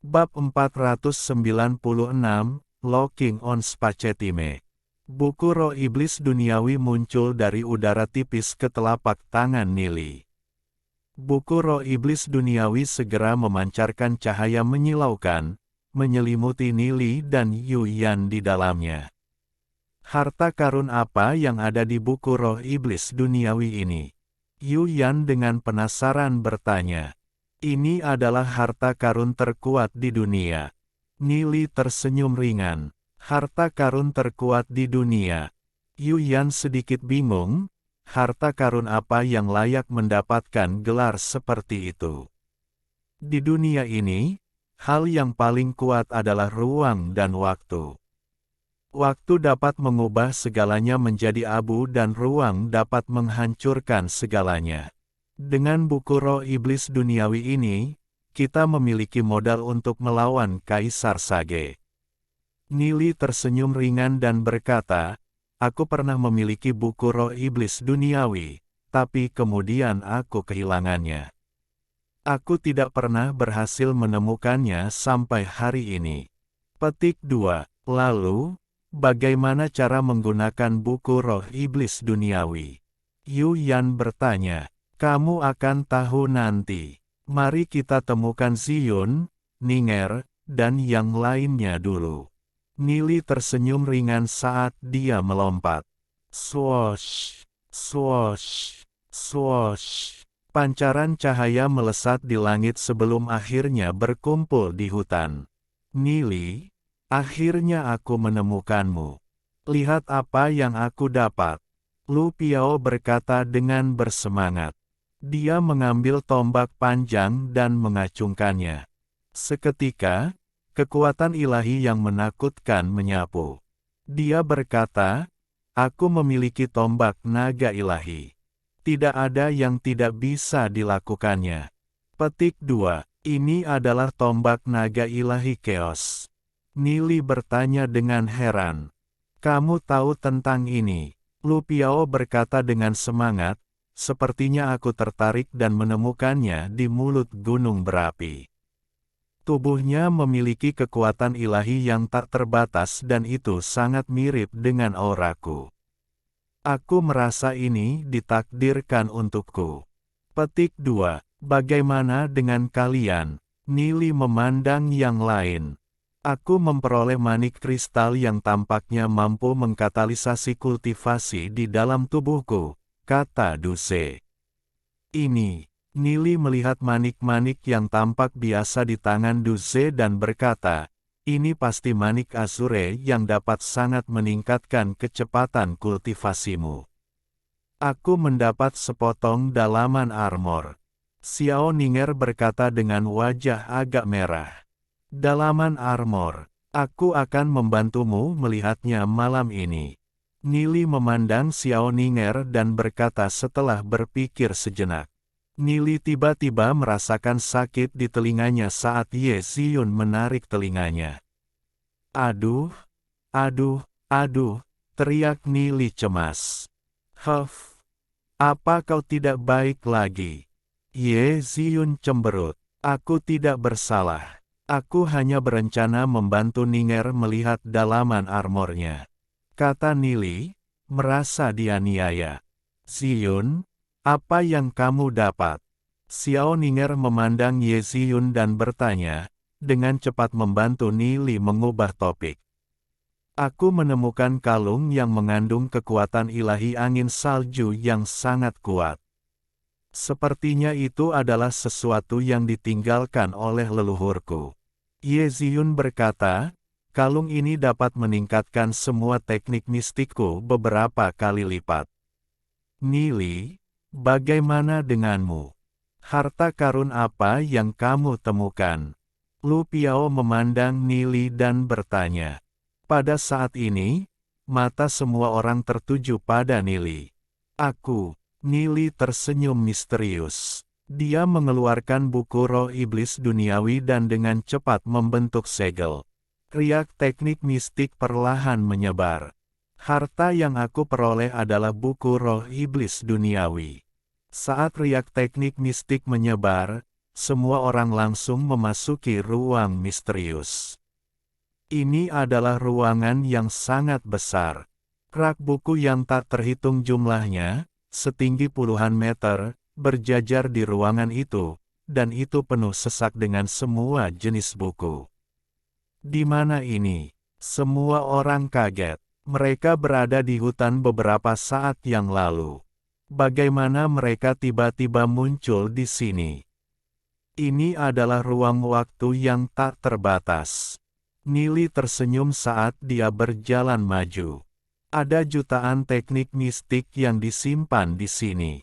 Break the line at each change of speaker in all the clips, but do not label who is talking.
Bab 496, Locking on Spacetime. Buku Roh Iblis Duniawi muncul dari udara tipis ke telapak tangan Nili. Buku Roh Iblis Duniawi segera memancarkan cahaya menyilaukan, menyelimuti Nili dan Yuyan di dalamnya. Harta karun apa yang ada di buku Roh Iblis Duniawi ini? Yuyan dengan penasaran bertanya. Ini adalah harta karun terkuat di dunia. Nili tersenyum ringan. Harta karun terkuat di dunia. Yuyan sedikit bingung, harta karun apa yang layak mendapatkan gelar seperti itu. Di dunia ini, hal yang paling kuat adalah ruang dan waktu. Waktu dapat mengubah segalanya menjadi abu dan ruang dapat menghancurkan segalanya. Dengan buku Roh Iblis Duniawi ini, kita memiliki modal untuk melawan Kaisar Sage. Nili tersenyum ringan dan berkata, aku pernah memiliki buku Roh Iblis Duniawi, tapi kemudian aku kehilangannya. Aku tidak pernah berhasil menemukannya sampai hari ini. Petik 2. Lalu, bagaimana cara menggunakan buku Roh Iblis Duniawi? Yuyan bertanya. Kamu akan tahu nanti. Mari kita temukan Zion, Ninger, dan yang lainnya dulu. Nili tersenyum ringan saat dia melompat. Swoosh, swoosh, swoosh. Pancaran cahaya melesat di langit sebelum akhirnya berkumpul di hutan. Nili, akhirnya aku menemukanmu. Lihat apa yang aku dapat. Lu Piao berkata dengan bersemangat. Dia mengambil tombak panjang dan mengacungkannya. Seketika, kekuatan ilahi yang menakutkan menyapu. Dia berkata, aku memiliki tombak naga ilahi. Tidak ada yang tidak bisa dilakukannya. Petik 2. Ini adalah tombak naga ilahi Chaos. Nili bertanya dengan heran. Kamu tahu tentang ini? Lu Piao berkata dengan semangat, sepertinya aku tertarik dan menemukannya di mulut gunung berapi. Tubuhnya memiliki kekuatan ilahi yang tak terbatas dan itu sangat mirip dengan auraku. Aku merasa ini ditakdirkan untukku. Petik 2. Bagaimana dengan kalian? Nili memandang yang lain. Aku memperoleh manik kristal yang tampaknya mampu mengkatalisasi kultivasi di dalam tubuhku, kata Duse. Ini, Nili melihat manik-manik yang tampak biasa di tangan Duse dan berkata, ini pasti manik Azure yang dapat sangat meningkatkan kecepatan kultivasimu. Aku mendapat sepotong dalaman armor. Xiao Ninger berkata dengan wajah agak merah. Dalaman armor, aku akan membantumu melihatnya malam ini. Nili memandang Xiao Ninger dan berkata setelah berpikir sejenak. Nili tiba-tiba merasakan sakit di telinganya saat Ye Ziyun menarik telinganya. Aduh, aduh, aduh, teriak Nili cemas. Huff, apa kau tidak baik lagi? Ye Ziyun cemberut. Aku tidak bersalah. Aku hanya berencana membantu Ninger melihat dalaman armornya. Kata Nili, merasa dianiaya. Ziyun, apa yang kamu dapat? Xiao Ninger memandang Ye Ziyun dan bertanya, dengan cepat membantu Nili mengubah topik. Aku menemukan kalung yang mengandung kekuatan ilahi angin salju yang sangat kuat. Sepertinya itu adalah sesuatu yang ditinggalkan oleh leluhurku. Ye Ziyun berkata, kalung ini dapat meningkatkan semua teknik mistikku beberapa kali lipat. Nili, bagaimana denganmu? Harta karun apa yang kamu temukan? Lu Piao memandang Nili dan bertanya. Pada saat ini, mata semua orang tertuju pada Nili. Aku, Nili tersenyum misterius. Dia mengeluarkan buku Roh Iblis Duniawi dan dengan cepat membentuk segel. Riak teknik mistik perlahan menyebar. Harta yang aku peroleh adalah buku Roh Iblis Duniawi. Saat riak teknik mistik menyebar, semua orang langsung memasuki ruang misterius. Ini adalah ruangan yang sangat besar. Rak buku yang tak terhitung jumlahnya, setinggi puluhan meter, berjajar di ruangan itu, dan itu penuh sesak dengan semua jenis buku. Di mana ini? Semua orang kaget. Mereka berada di hutan beberapa saat yang lalu. Bagaimana mereka tiba-tiba muncul di sini? Ini adalah ruang waktu yang tak terbatas. Nili tersenyum saat dia berjalan maju. Ada jutaan teknik mistik yang disimpan di sini.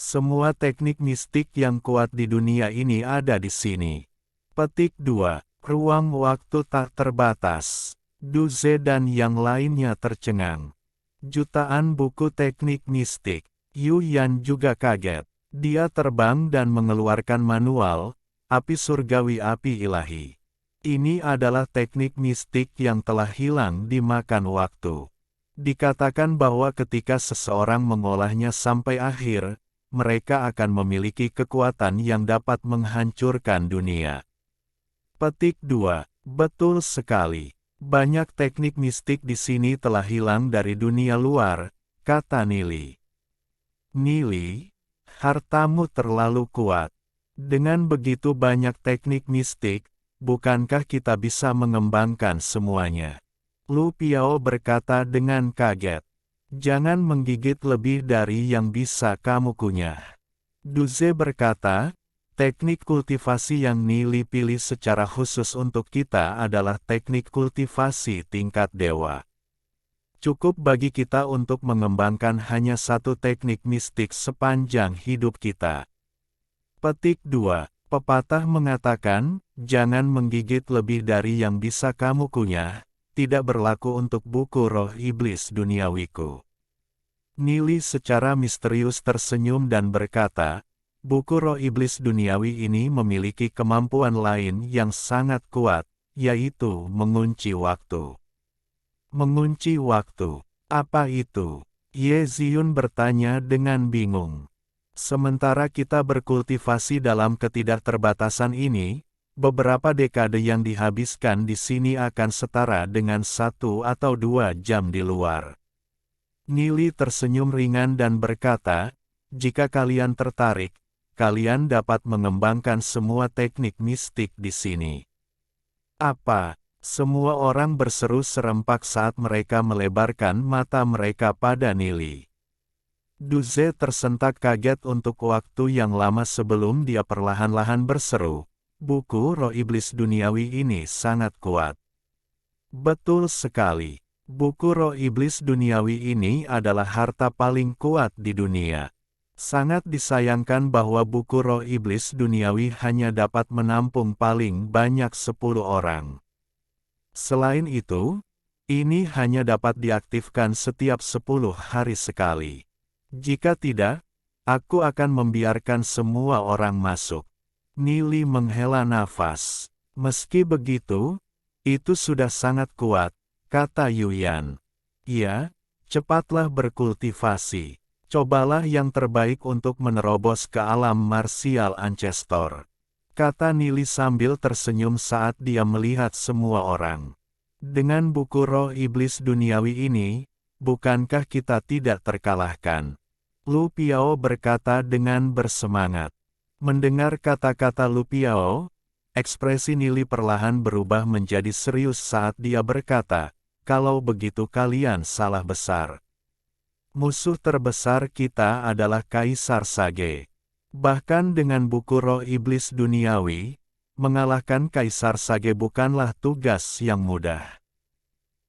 Semua teknik mistik yang kuat di dunia ini ada di sini. Petik 2. Ruang waktu tak terbatas. Duze dan yang lainnya tercengang. Jutaan buku teknik mistik. Yu Yan juga kaget. Dia terbang dan mengeluarkan manual, api surgawi api ilahi. Ini adalah teknik mistik yang telah hilang dimakan waktu. Dikatakan bahwa ketika seseorang mengolahnya sampai akhir, mereka akan memiliki kekuatan yang dapat menghancurkan dunia. Petik 2. Betul sekali. Banyak teknik mistik di sini telah hilang dari dunia luar, kata Nili. Nili, hartamu terlalu kuat. Dengan begitu banyak teknik mistik, bukankah kita bisa mengembangkan semuanya? Lu Piao berkata dengan kaget. Jangan menggigit lebih dari yang bisa kamu kunyah. Duze berkata, teknik kultivasi yang Nili pilih secara khusus untuk kita adalah teknik kultivasi tingkat dewa. Cukup bagi kita untuk mengembangkan hanya satu teknik mistik sepanjang hidup kita. Petik 2. Pepatah mengatakan, jangan menggigit lebih dari yang bisa kamu kunyah, tidak berlaku untuk buku roh iblis duniawiku. Nili secara misterius tersenyum dan berkata, buku roh iblis duniawi ini memiliki kemampuan lain yang sangat kuat, yaitu mengunci waktu. Mengunci waktu. Apa itu? Ye Ziyun bertanya dengan bingung. Sementara kita berkultivasi dalam ketidakterbatasan ini, beberapa dekade yang dihabiskan di sini akan setara dengan 1 atau 2 jam di luar. Nili tersenyum ringan dan berkata, jika kalian tertarik, kalian dapat mengembangkan semua teknik mistik di sini. Apa? Semua orang berseru serempak saat mereka melebarkan mata mereka pada Nili. Duze tersentak kaget untuk waktu yang lama sebelum dia perlahan-lahan berseru, buku roh iblis duniawi ini sangat kuat. Betul sekali. Buku roh iblis duniawi ini adalah harta paling kuat di dunia. Sangat disayangkan bahwa buku roh iblis duniawi hanya dapat menampung paling banyak 10 orang. Selain itu, ini hanya dapat diaktifkan setiap 10 hari sekali. Jika tidak, aku akan membiarkan semua orang masuk. Nili menghela nafas. Meski begitu, itu sudah sangat kuat, kata Yuyan. Ya, cepatlah berkultivasi. Cobalah yang terbaik untuk menerobos ke alam marsial Ancestor. Kata Nili sambil tersenyum saat dia melihat semua orang. Dengan buku roh iblis duniawi ini, bukankah kita tidak terkalahkan? Lu Piao berkata dengan bersemangat. Mendengar kata-kata Lu Piao, ekspresi Nili perlahan berubah menjadi serius saat dia berkata, kalau begitu kalian salah besar. Musuh terbesar kita adalah Kaisar Sage. Bahkan dengan buku roh iblis duniawi, mengalahkan Kaisar Sage bukanlah tugas yang mudah.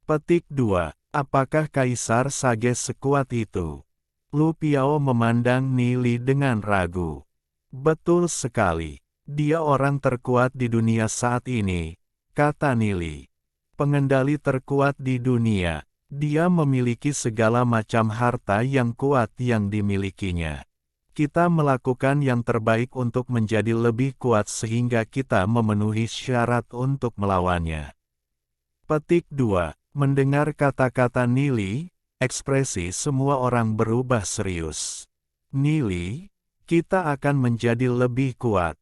Petik 2. Apakah Kaisar Sage sekuat itu? Lu Piao memandang Nili dengan ragu. Betul sekali. Dia orang terkuat di dunia saat ini, kata Nili. Pengendali terkuat di dunia. Dia memiliki segala macam harta yang kuat yang dimilikinya. Kita melakukan yang terbaik untuk menjadi lebih kuat sehingga kita memenuhi syarat untuk melawannya. Petik 2. Mendengar kata-kata Nili, ekspresi semua orang berubah serius. Nili, kita akan menjadi lebih kuat.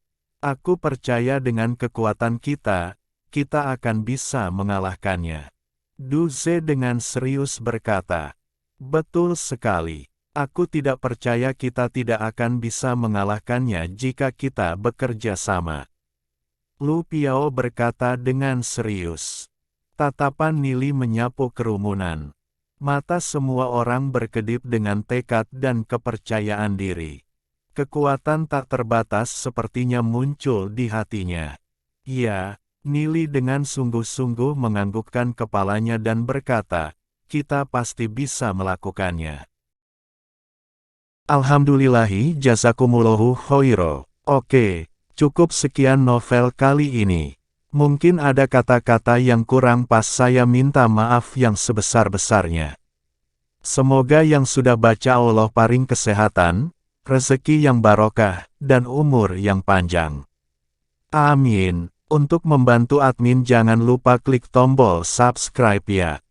Aku percaya dengan kekuatan kita akan bisa mengalahkannya. Du Ze dengan serius berkata, betul sekali. Aku tidak percaya kita tidak akan bisa mengalahkannya jika kita bekerja sama. Lu Piao berkata dengan serius. Tatapan Nili menyapu kerumunan. Mata semua orang berkedip dengan tekad dan kepercayaan diri. Kekuatan tak terbatas sepertinya muncul di hatinya. Ya, Nili dengan sungguh-sungguh menganggukkan kepalanya dan berkata, kita pasti bisa melakukannya. Alhamdulillahi jazakumullahu khairo. Oke, cukup sekian novel kali ini. Mungkin ada kata-kata yang kurang pas, saya minta maaf yang sebesar-besarnya. Semoga yang sudah baca Allah paring kesehatan, rezeki yang barokah, dan umur yang panjang. Amin. Untuk membantu admin jangan lupa klik tombol subscribe ya.